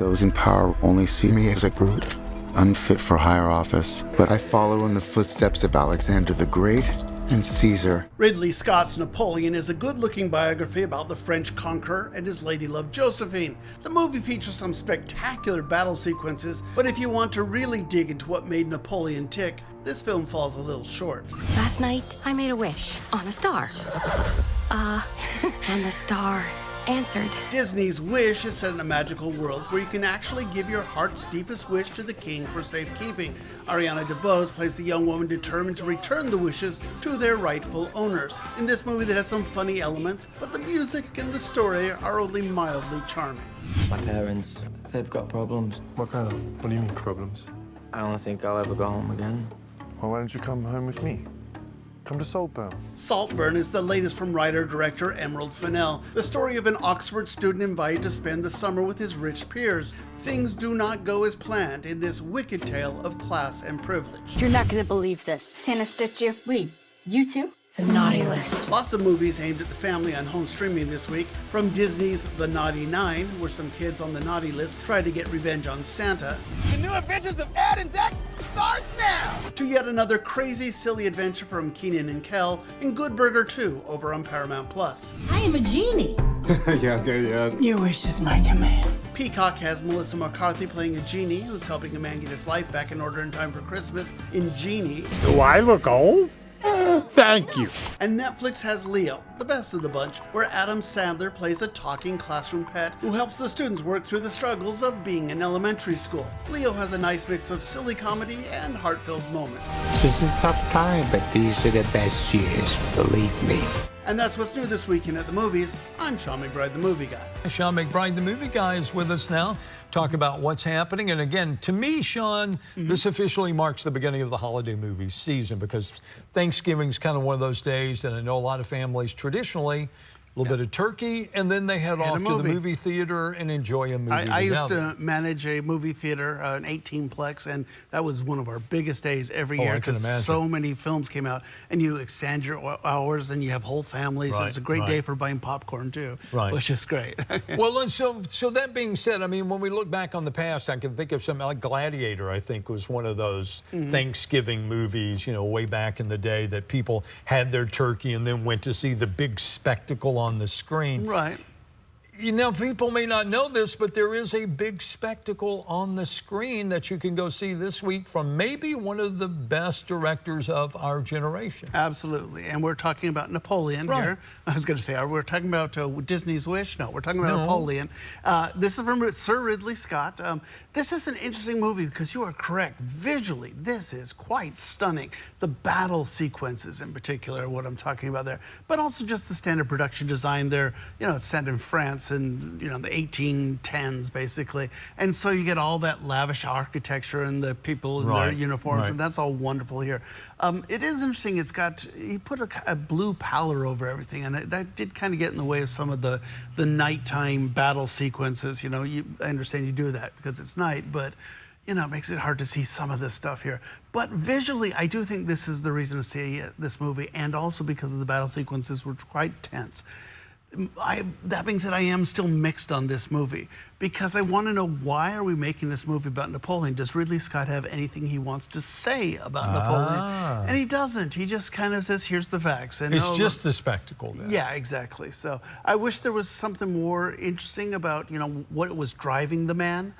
Those in power only see me as a brute, unfit for higher office. But I follow in the footsteps of Alexander the Great and Caesar. Ridley Scott's Napoleon is a good-looking biography about the French conqueror and his lady love Josephine. The movie features some spectacular battle sequences, but if you want to really dig into what made Napoleon tick, this film falls a little short. Last night, I made a wish on a star. And the star answered. Disney's Wish is set in a magical world where you can actually give your heart's deepest wish to the king for safekeeping. Ariana DeBose plays the young woman determined to return the wishes to their rightful owners. In this movie that has some funny elements, but the music and the story are only mildly charming. My parents, they've got problems. What do you mean problems? I don't think I'll ever go home again. Well, why don't you come home with me? Come to Saltburn. Saltburn is the latest from writer-director Emerald Fennell, the story of an Oxford student invited to spend the summer with his rich peers. Things do not go as planned in this wicked tale of class and privilege. You're not gonna believe this. Santa stitched you. Wait, you too? The naughty list. Lots of movies aimed at the family on home streaming this week, from Disney's The Naughty Nine, where some kids on the naughty list try to get revenge on Santa. The new adventures of Ed and Dex starts now! To yet another crazy, silly adventure from Keenan and Kel in Good Burger 2 over on Paramount+. I am a genie. Yeah. Your wish is my command. Peacock has Melissa McCarthy playing a genie who's helping a man get his life back in order in time for Christmas in Genie. Do I look old? Thank you. And Netflix has Leo, the best of the bunch, where Adam Sandler plays a talking classroom pet who helps the students work through the struggles of being in elementary school. Leo has a nice mix of silly comedy and heart-filled moments. This is a tough time, but these are the best years, believe me. And that's what's new this weekend at the movies. I'm Sean McBride, the movie guy. Sean McBride, the movie guy, is with us now. Talk about what's happening. And again, to me, Sean, this officially marks the beginning of the holiday movie season, because Thanksgiving's kind of one of those days that I know a lot of families traditionally, a little bit of turkey, and then they head off to the movie theater and enjoy a movie. I used to manage a movie theater, an 18-plex, and that was one of our biggest days every year because so many films came out, and you extend your hours, and you have whole families. So it's a great day for buying popcorn too, which is great. Well, so that being said, I mean, when we look back on the past, I can think of something like Gladiator. I think was one of those Thanksgiving movies, you know, way back in the day that people had their turkey and then went to see the big spectacle on the screen. Right. You know, people may not know this, but there is a big spectacle on the screen that you can go see this week from maybe one of the best directors of our generation. Absolutely. And we're talking about Napoleon here. I was going to say, we're talking about Disney's Wish? No, we're talking about Napoleon. This is from Sir Ridley Scott. This is an interesting movie because you are correct. Visually, this is quite stunning. The battle sequences in particular are what I'm talking about there, but also just the standard production design there. You know, it's set in France and, you know, the 1810s basically. And so you get all that lavish architecture and the people in their uniforms, and that's all wonderful here. It is interesting. It's got, he put a blue pallor over everything, and that did kind of get in the way of some of the nighttime battle sequences. You know, I understand you do that because it's night, but you know, it makes it hard to see some of this stuff here. But visually, I do think this is the reason to see this movie, and also because of the battle sequences, which were quite tense. That being said, I am still mixed on this movie because I want to know, why are we making this movie about Napoleon? Does Ridley Scott have anything he wants to say about Napoleon? And he doesn't. He just kind of says, here's the facts. And it's just the spectacle then. Yeah, exactly. So I wish there was something more interesting about, you know, what was driving the man.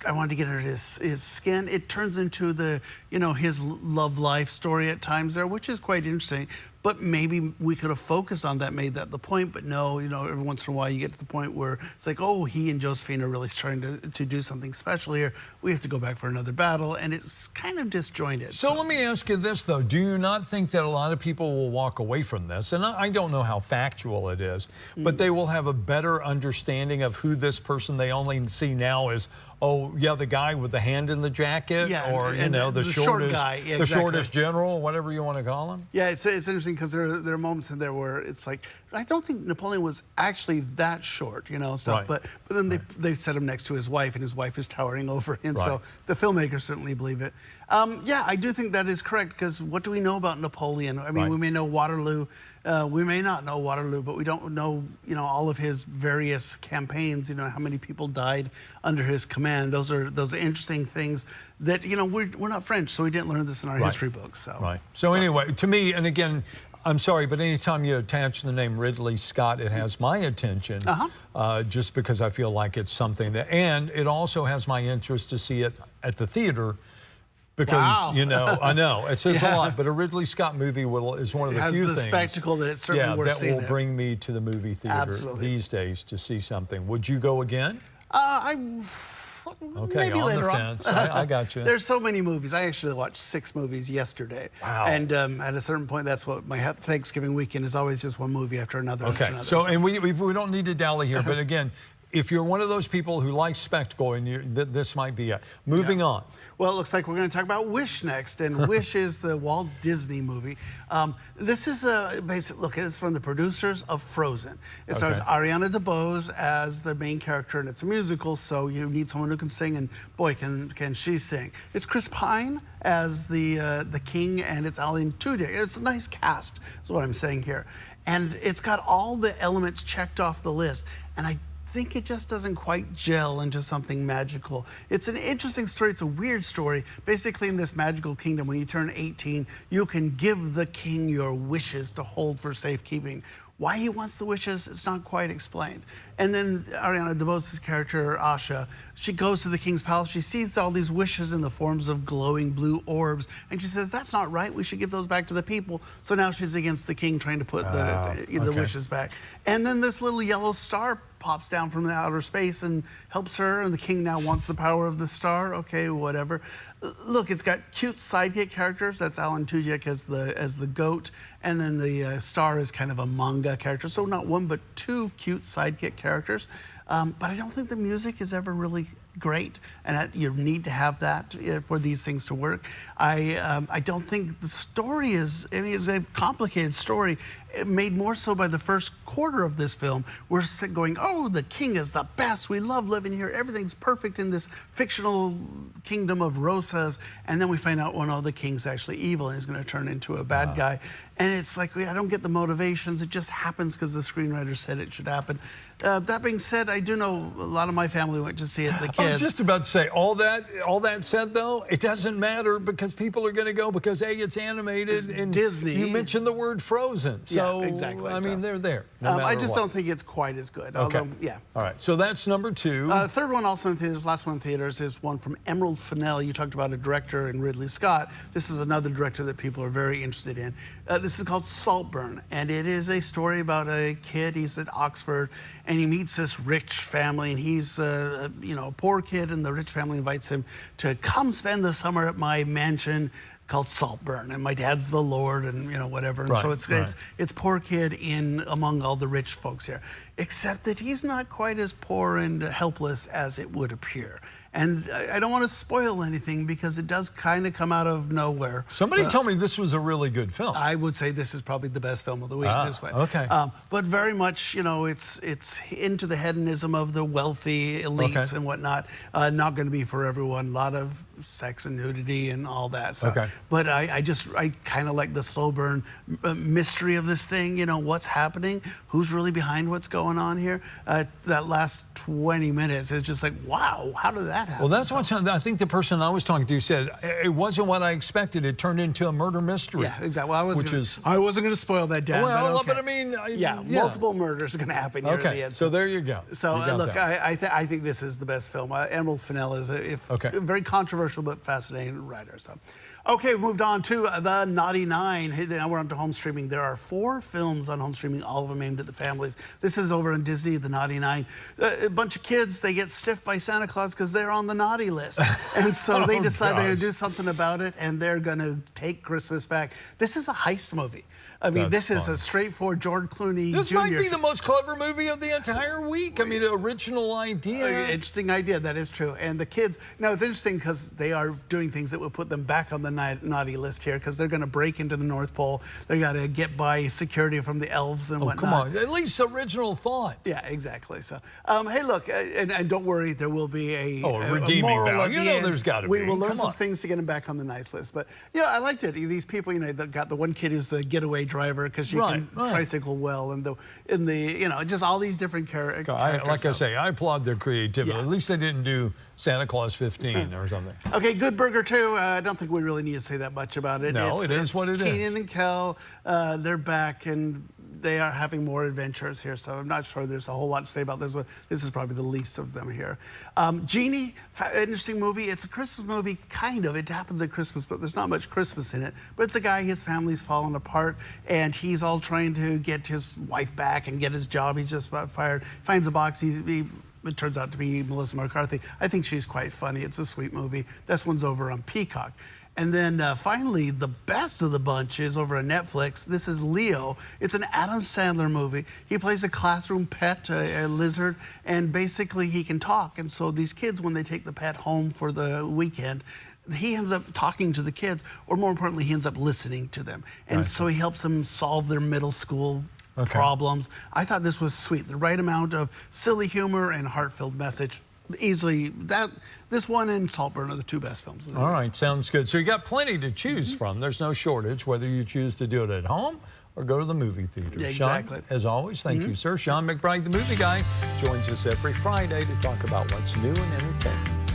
I wanted to get under his skin. It turns into the, you know, his love life story at times there, which is quite interesting. But maybe we could have focused on that, made that the point. But no, you know, every once in a while you get to the point where it's like, oh, he and Josephine are really trying to do something special here. We have to go back for another battle, and it's kind of disjointed. So let me ask you this, though. Do you not think that a lot of people will walk away from this, and I don't know how factual it is, but they will have a better understanding of who this person they only see now is, oh, yeah, the guy with the hand in the jacket, or, you know, the shortest guy. Yeah, the shortest general, whatever you want to call him? Yeah, it's interesting because there are moments in there where it's like, I don't think Napoleon was actually that short, you know, stuff. But then they set him next to his wife, and his wife is towering over him. So the filmmakers certainly believe it. Yeah, I do think that is correct, because what do we know about Napoleon? I mean, we may know Waterloo We may not know Waterloo, but we don't know, all of his various campaigns, how many people died under his command. Those are interesting things that, we're not French, so we didn't learn this in our history books. So. Right. So anyway, to me, and again, I'm sorry, but anytime you attach the name Ridley Scott, it has my attention, just because I feel like it's something that, and it also has my interest to see it at the theater, because, I know, it says a lot, but a Ridley Scott movie is one of the few things. Has the spectacle that it's certainly worth seeing. That will bring me to the movie theater these days to see something. Would you go again? Okay, maybe on later the fence. I got you. There's so many movies. I actually watched 6 movies yesterday. Wow. And at a certain point, that's what my Thanksgiving weekend is, always just one movie after another. Okay, after another. so and we don't need to dally here, but again, if you're one of those people who likes spectacle, and this might be it. Moving on. Well, it looks like we're going to talk about Wish next, and Wish is the Walt Disney movie. This is a basic look. It's from the producers of Frozen. It stars Ariana DeBose as the main character, and it's a musical, so you need someone who can sing, and boy, can she sing. It's Chris Pine as the king, and it's Alan Tudyk. It's a nice cast, is what I'm saying here. And it's got all the elements checked off the list, and I think it just doesn't quite gel into something magical. It's an interesting story. It's a weird story. Basically, in this magical kingdom, when you turn 18, you can give the king your wishes to hold for safekeeping. Why he wants the wishes, it's not quite explained. And then Ariana DeBose's character, Asha, she goes to the king's palace. She sees all these wishes in the forms of glowing blue orbs. And she says, that's not right. We should give those back to the people. So now she's against the king, trying to put the wishes back. And then this little yellow star pops down from the outer space and helps her, and the king now wants the power of the star. Okay, whatever. Look, it's got cute sidekick characters. That's Alan Tudyk as the goat, and then the star is kind of a manga character. So not one, but 2 cute sidekick characters. But I don't think the music is ever really great, and you need to have that for these things to work. I don't think the story is, it's a complicated story, made more so by the first quarter of this film. We're going, oh, the king is the best. We love living here. Everything's perfect in this fictional kingdom of Rosas. And then we find out, well, no, the king's actually evil and he's going to turn into a bad guy. And it's like, I don't get the motivations. It just happens because the screenwriter said it should happen. That being said, I do know a lot of my family went to see it, the kids. I was just about to say, all that said, though, it doesn't matter because people are going to go because, A, it's animated. And Disney. You mentioned the word Frozen. So, yeah, exactly. I mean, they're there. No I just what. don't think it's quite as good. Okay. Although, yeah. All right. So that's number 2. Third one also in theaters, last one in theaters, is one from Emerald Fennell. You talked about a director in Ridley Scott. This is another director that people are very interested in. This is called Saltburn, and it is a story about a kid. He's at Oxford, and he meets this rich family, and he's a poor kid, and the rich family invites him to come spend the summer at my mansion called Saltburn, and my dad's the lord, and whatever. And so it's poor kid in among all the rich folks here, except that he's not quite as poor and helpless as it would appear. And I don't want to spoil anything because it does kind of come out of nowhere. Somebody told me this was a really good film. I would say this is probably the best film of the week this way. Okay. But very much, it's into the hedonism of the wealthy elites and whatnot. Not going to be for everyone. A lot of sex and nudity and all that stuff. But I kind of like the slow burn mystery of this thing. What's happening? Who's really behind what's going on here? That last 20 minutes is just like, wow, how did that happen? Well, that's what I think the person I was talking to said. It wasn't what I expected. It turned into a murder mystery. Yeah, exactly. Well, I wasn't going to spoil that, Dan. Well, but I mean, multiple murders are going to happen here in the end. So there you go. So look, I think this is the best film. Emerald Fennell is a very controversial but fascinating writer. So, okay, we moved on to the Naughty Nine. Now we're on to home streaming. There are 4 films on home streaming, all of them aimed at the families. This is over on Disney, the Naughty Nine. A bunch of kids, they get stiffed by Santa Claus because they're on the naughty list. And so they decide they're going to do something about it, and they're going to take Christmas back. This is a heist movie. I mean, this is a straightforward George Clooney Jr. This might be the most clever movie of the entire week. I mean, original idea. Interesting idea, that is true. And the kids, now it's interesting because they are doing things that would put them back on the naughty list here because they're going to break into the North Pole. They got to get by security from the elves and whatnot. Come on, at least original thought. Yeah, exactly. So, hey, look, and don't worry, there will be a redeeming value. There's got to be. We will learn some things to get them back on the nice list. But, I liked it. These people, they got the one kid who's the getaway driver because she can tricycle well, and just all these different characters. Like I say, I applaud their creativity. At least they didn't do Santa Claus 15 or something. Okay, Good Burger 2. I don't think we really need to say that much about it. No, it is what it is. Keenan and Kel, they're back, and they are having more adventures here, so I'm not sure there's a whole lot to say about this one. This is probably the least of them here. Genie, interesting movie. It's a Christmas movie, kind of. It happens at Christmas, but there's not much Christmas in it. But it's a guy, his family's fallen apart, and he's all trying to get his wife back and get his job. He's just about fired. Finds a box. It turns out to be Melissa McCarthy. I think she's quite funny. It's a sweet movie. This one's over on Peacock. And then finally, the best of the bunch is over on Netflix. This is Leo. It's an Adam Sandler movie. He plays a classroom pet, a lizard, and basically he can talk. And so these kids, when they take the pet home for the weekend, he ends up talking to the kids, or more importantly, he ends up listening to them. And so he helps them solve their middle school problems. I thought this was sweet. The right amount of silly humor and heart-filled message. Easily, this one and Saltburn are the two best films. All right, sounds good. So you got plenty to choose from. There's no shortage, whether you choose to do it at home or go to the movie theater. Yeah, exactly. Sean, as always, thank you, sir. Sean McBride, the movie guy, joins us every Friday to talk about what's new and entertaining.